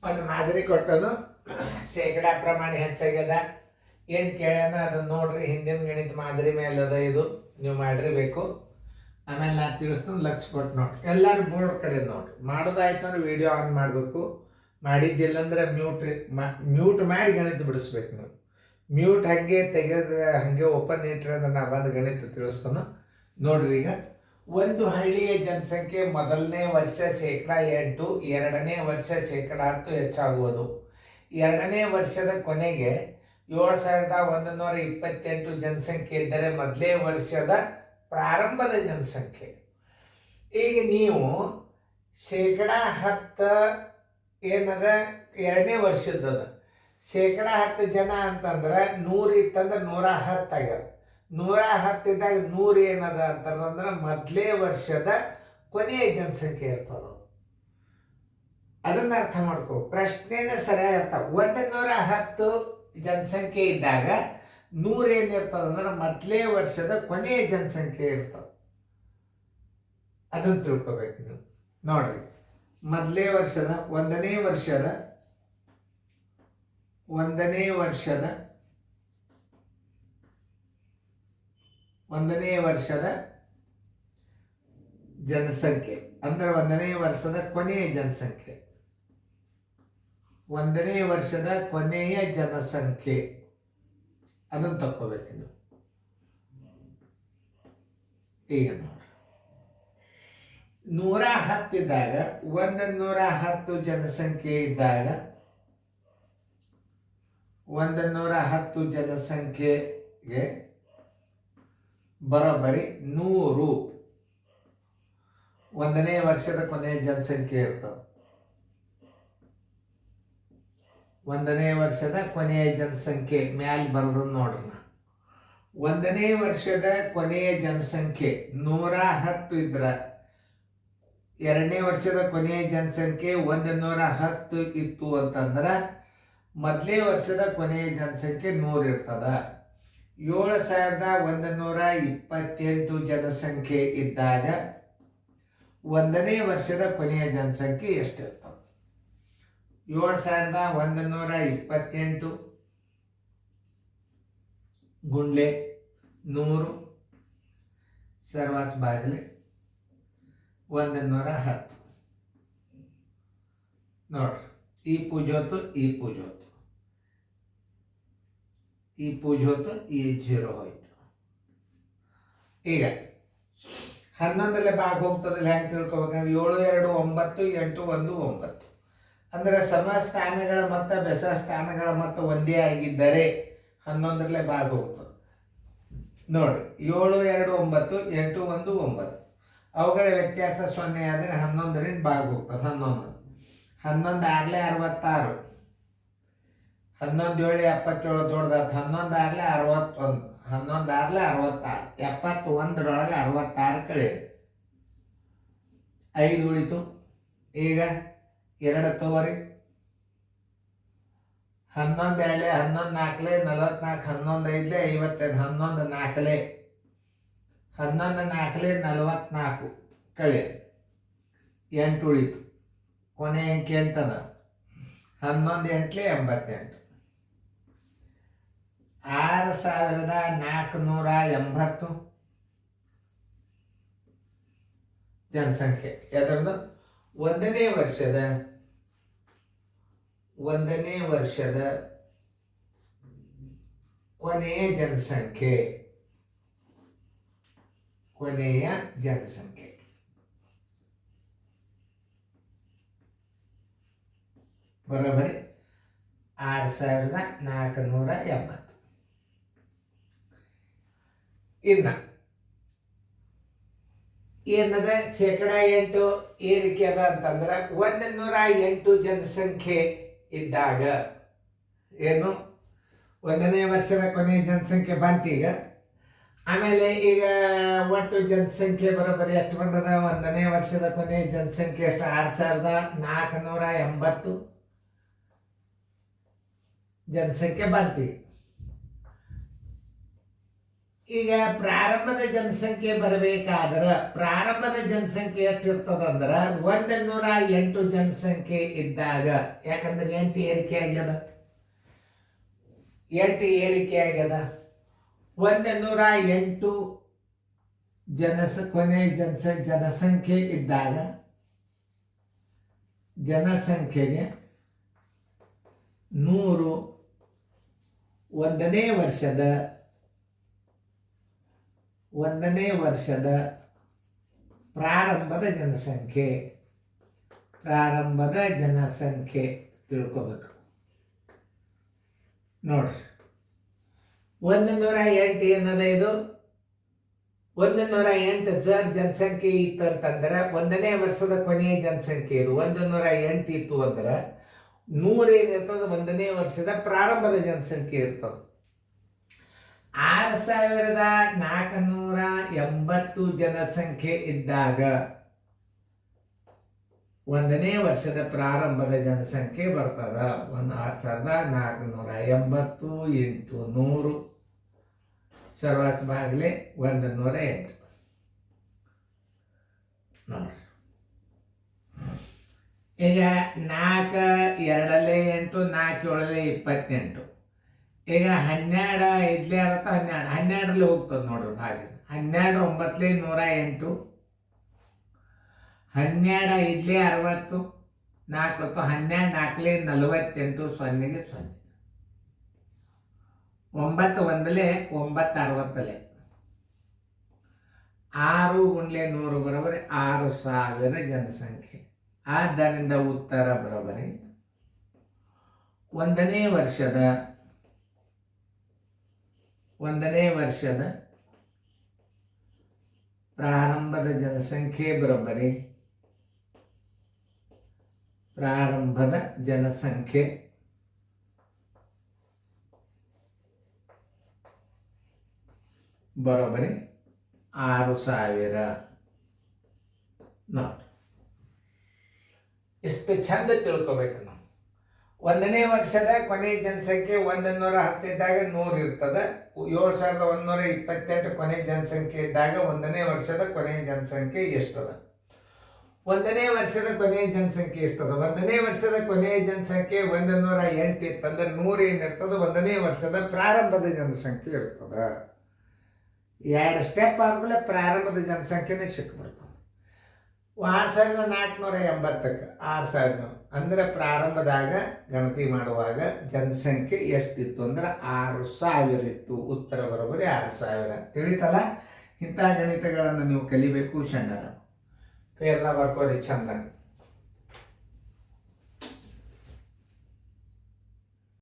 ಒಂದು ಮಾದರಿ ಕೊಟ್ಟನು. ಶೇಕಡಾ ಪ್ರಮಾಣ ಹೆಚ್ಚಾಗ್ಯದ. ಏನು ಕೇಳ್ಯಾನ ಅದನ್ನ ನೋಡ್ರಿ. ಹಿಂದಿನ ಗಣಿತ ಮಾದರಿ ಮೇಲೆ ಅದ, ಇದು ನೀವು ಮಾಡಿರಬೇಕು. ಆಮೇಲೆ ನಾನು ತಿಳಿಸ್ತೀನಿ, ಲಕ್ಷ ಕೊಟ್ಟು ನೋಡ್ರಿ. ಎಲ್ಲರೂ ಬೋರ್ಡ್ ಕಡೆ ನೋಡ್ರಿ. ಮಾಡೋದಾಯ್ತು ಅಂದ್ರೆ ವಿಡಿಯೋ ಆನ್ ಮಾಡಬೇಕು. ಮಾಡಿದ್ದಿಲ್ಲ ಅಂದ್ರೆ ಮ್ಯೂಟ್ ಮಾಡಿ ಗಣಿತ ಬಿಡಿಸ್ಬೇಕು ನೀವು. ಮ್ಯೂಟ್ ಹಾಗೆ ತೆಗೆದ್ರೆ ಹಾಗೆ ಓಪನ್ ಇಟ್ಟರೆ ಅಂದ್ರೆ ನಾ ಬಂದು ಗಣಿತ ತಿಳಿಸ್ತಾನೆ ನೋಡ್ರಿ. ಈಗ ಒಂದು ಹಳ್ಳಿಯ ಜನಸಂಖ್ಯೆ ಮೊದಲನೇ ವರ್ಷ 8%, ಎರಡನೇ ವರ್ಷ 10% ಹೆಚ್ಚಾಗುವುದು. ಎರಡನೇ ವರ್ಷದ ಕೊನೆಗೆ 7,128 ಜನಸಂಖ್ಯೆ ಇದ್ದರೆ ಮೊದಲೇ ವರ್ಷದ ಪ್ರಾರಂಭದ ಜನಸಂಖ್ಯೆ. ಈಗ ನೀವು 10% ಏನದ ಎರಡನೇ ವರ್ಷದದ, 10% ಜನ ಅಂತಂದ್ರೆ 100 ಇತ್ತಂದ್ರೆ 110 ಆಗ್ಯಾರ. 110 ಇದ್ದಾಗ 100 ಏನದ ಅಂತಂದ್ರೆ ಮೊದಲೇ ವರ್ಷದ ಕೊನೆಯ ಜನಸಂಖ್ಯೆ ಇರ್ತದ. ಅದನ್ನ ಅರ್ಥ ಮಾಡ್ಕೋ. ಪ್ರಶ್ನೆನ ಸರಿಯಾಗಿ ಅರ್ಥ. 110 ಜನಸಂಖ್ಯೆ ಇದ್ದಾಗ 100 ಏನಿರ್ತದ ಅಂದ್ರೆ ಮೊದಲೇ ವರ್ಷದ ಕೊನೆಯ ಜನಸಂಖ್ಯೆ ಇರ್ತದೆ. ಅದನ್ನು ತಿಳ್ಕೊಬೇಕು ನೀವು. ನೋಡ್ರಿ, ಮೊದಲನೇ ವರ್ಷದ ಒಂದನೇ ವರ್ಷದ ಜನಸಂಖ್ಯೆ ಅಂದ್ರೆ ಒಂದನೇ ವರ್ಷದ ಕೊನೆಯ ಜನಸಂಖ್ಯೆ. ಒಂದನೇ ವರ್ಷದ ಕೊನೆಯ ಜನಸಂಖ್ಯೆ ಅದನ್ನು ತಕ್ಕೋಬೇಕು ನೀವು. ಈಗ ನೋಡ್ರಿ, 110 ಇದ್ದಾಗ 110 ಜನಸಂಖ್ಯೆ ಇದ್ದಾಗ 110 ಜನಸಂಖ್ಯೆಗೆ ಬರೋಬ್ಬರಿ 100 ಒಂದನೇ ವರ್ಷದ ಕೊನೆಯ ಜನಸಂಖ್ಯೆ ಇರ್ತದೆ. ಒಂದನೇ ವರ್ಷದ ಕೊನೆಯ ಜನಸಂಖ್ಯೆ ಮ್ಯಾಲೆ ಬರೋದು ನೋಡ್ರಿ. ಒಂದನೇ ವರ್ಷದ ಕೊನೆಯ ಜನಸಂಖ್ಯೆ 110 ಇದ್ರೆ ಎರಡನೇ ವರ್ಷದ ಕೊನೆಯ ಜನಸಂಖ್ಯೆ 110 ಇತ್ತು ಅಂತಂದ್ರೆ ಮೊದಲೇ ವರ್ಷದ ಕೊನೆಯ ಜನಸಂಖ್ಯೆ 100 ಇರ್ತದ. 7,128 ಜನಸಂಖ್ಯೆ ಇದ್ದಾಗ ಒಂದನೇ ವರ್ಷದ ಕೊನೆಯ ಜನಸಂಖ್ಯೆ ಎಷ್ಟಿರ್ತದೆ? 7,128 ಗುಂಡ್ಲೆ 100 ಸರ್ವಾಸ್ ಬಾಗಿಲೆ 110 ನೋಡ್ರಿ. ಈ ಪೂಜೋತು ಈ ಪೂಜೋತು, ಈ ಪೂಜೋತು ಈ 0 ಹೋಯ್ತು. ಈಗ 11 ಭಾಗ ಹೋಗ್ತದಲ್ಲ, ಹೆಂಗೆ ತಿಳ್ಕೊಬೇಕಂದ್ರೆ 7, 2, 9, 8, 1, 9 ಅಂದ್ರೆ ಸಮ ಸ್ಥಾನಗಳ ಮತ್ತು ಬೆಸ ಸ್ಥಾನಗಳ ಮೊತ್ತ ಒಂದೇ ಆಗಿದ್ದರೆ 11 ಭಾಗ ಹೋಗ್ತದೆ. ನೋಡ್ರಿ, 7, 2, 9, 8, 1, 9 ಅವುಗಳ ವ್ಯತ್ಯಾಸ 0 ಆದರೆ 11ರಿಂದ ಭಾಗ ಹೋಗ್ತದೆ. 11 ಆಗಲೇ 66, 11 7 77 ದೊಡ್ಡದಾಯ್ತು. 11 ಆಗಲೇ 61, 11 ಆಗಲೇ 66, 71ರೊಳಗೆ 66 ಕಳೆಯಿರಿ, 5 ಉಳಿತು. ಈಗ 2 ತಗೋರಿ. 11 2 11 4 44, 11 5 55, 11 4 11 4 44 ಕಳೆಯಿರಿ, 8 ಉಳಿತು. ಕೊನೆ ಅಂಕಿ 8 ಅದ. 11 8 88, 6,480 ಜನಸಂಖ್ಯೆ. ಅದರದ್ದು ಒಂದನೇ ವರ್ಷದ ಕೊನೆಯ ಜನಸಂಖ್ಯೆ ಬರೋಬ್ಬರಿ 6,480. ಇನ್ನು ಏನದ 8% ಏರಿಕೆ ಅದ ಅಂತಂದ್ರೆ 108 ಜನಸಂಖ್ಯೆ ಇದ್ದಾಗ ಏನು ಒಂದನೇ ವರ್ಷದ ಕೊನೆಯ ಜನಸಂಖ್ಯೆ ಬಂತೀಗ. ಆಮೇಲೆ ಈಗ ಒಟ್ಟು ಜನಸಂಖ್ಯೆ ಬರೋಬ್ಬರಿ ಎಷ್ಟು ಬಂದದ? ಒಂದನೇ ವರ್ಷದ ಕೊನೆಯ ಜನಸಂಖ್ಯೆ ಎಷ್ಟು? 6,480 ಜನಸಂಖ್ಯೆ ಬಂತೀಗ. ಈಗ ಪ್ರಾರಂಭದ ಜನಸಂಖ್ಯೆ ಬರಬೇಕಾದ್ರೆ ಪ್ರಾರಂಭದ ಜನಸಂಖ್ಯೆ ಎಷ್ಟಿರ್ತದಂದ್ರೆ 108 ಜನಸಂಖ್ಯೆ ಇದ್ದಾಗ, ಯಾಕಂದ್ರೆ 8 ಏರಿಕೆ ಆಗ್ಯದ, 8 ಏರಿಕೆ ಆಗ್ಯದ. 108 ಕೊನೆ ಜನಸಂಖ್ಯೆ ಇದ್ದಾಗ ಜನಸಂಖ್ಯೆಗೆ 100 ಒಂದನೇ ವರ್ಷದ ಪ್ರಾರಂಭದ ಜನಸಂಖ್ಯೆ ತಿಳ್ಕೋಬೇಕು ನೋಡ್ರಿ. 108 ಏನದ ಇದು? 108 ಜನಸಂಖ್ಯೆ ಇತ್ತು ಅಂತಂದ್ರೆ ಒಂದನೇ ವರ್ಷದ ಕೊನೆಯ ಜನಸಂಖ್ಯೆ ಇದು 108 ಇತ್ತು ಅಂದ್ರೆ 100 ಏನಿರ್ತದೆ ಒಂದನೇ ವರ್ಷದ ಪ್ರಾರಂಭದ ಜನಸಂಖ್ಯೆ ಇರ್ತದೆ. 6480 ಜನಸಂಖ್ಯೆ ಇದ್ದಾಗ ಒಂದನೇ ವರ್ಷದ ಪ್ರಾರಂಭದ ಜನಸಂಖ್ಯೆ ಬರ್ತದ. 6480 ಇಂಟು 100 ಸರ್ವಾಸ್ ಬಾಗ್ಲೆ 108 ನೋಡಿ. ಈಗ 4 2 8 4 7 28. ಈಗ 12 5 12 12ರಲ್ಲಿ ಹೋಗ್ತದೆ ನೋಡ್ರಿ ಭಾಗ. 12 9 108, 12 5 60, 4 12 4 48, 0ಗೆ 0. 9 1 9 60, 6 × 100 ಬರೋಬರಿ 6000 ಜನಸಂಖ್ಯೆ. ಆದ್ದರಿಂದ ಉತ್ತರ ಬರೋಬರಿ ಒಂದನೇ ವರ್ಷದ ಪ್ರಾರಂಭದ ಜನಸಂಖ್ಯೆ ಬರೋಬರಿ ಪ್ರಾರಂಭದ ಜನಸಂಖ್ಯೆ ಬರೋಬರಿ 6000 ನೋಡಿ. ಇಷ್ಟು ಚಂದ ತಿಳ್ಕೊಬೇಕು ನಾವು. ಒಂದನೇ ವರ್ಷದ ಕೊನೆ ಜನಸಂಖ್ಯೆ 110 ಇದ್ದಾಗ 100 ಇರ್ತದೆ. 7128 ಕೊನೆ ಜನಸಂಖ್ಯೆ ಇದ್ದಾಗ ಒಂದನೇ ವರ್ಷದ ಕೊನೆಯ ಜನಸಂಖ್ಯೆ ಎಷ್ಟದ? ಒಂದನೇ ವರ್ಷದ ಕೊನೆಯ ಜನಸಂಖ್ಯೆ ಎಷ್ಟದ? ಒಂದನೇ ವರ್ಷದ ಕೊನೆಯ ಜನಸಂಖ್ಯೆ 108 ಇತ್ತಂದ್ರೆ 100 ಏನಿರ್ತದೆ ಒಂದನೇ ವರ್ಷದ ಪ್ರಾರಂಭದ ಜನಸಂಖ್ಯೆ ಇರ್ತದೆ. 2 ಸ್ಟೆಪ್ ಆದ್ಮೇಲೆ ಪ್ರಾರಂಭದ ಜನಸಂಖ್ಯೆನೇ ಸಿಕ್ಬಿಡ್ತದೆ. 6480ಕ್ಕೆ 6000 ಅಂದ್ರೆ ಪ್ರಾರಂಭದಾಗ ಗಣತಿ ಮಾಡುವಾಗ ಜನಸಂಖ್ಯೆ ಎಷ್ಟಿತ್ತು ಅಂದ್ರೆ 6000 ಇತ್ತು. ಉತ್ತರ ಬರೋಬರಿ 6000. ತಿಳಿತಲ್ಲ? ಇಂಥ ಗಣಿತಗಳನ್ನು ನೀವು ಕಲಿಬೇಕು. ಸಣ್ಣರ ಫೇರ್ನ ಬರ್ಕೋರಿ ಚಂದ.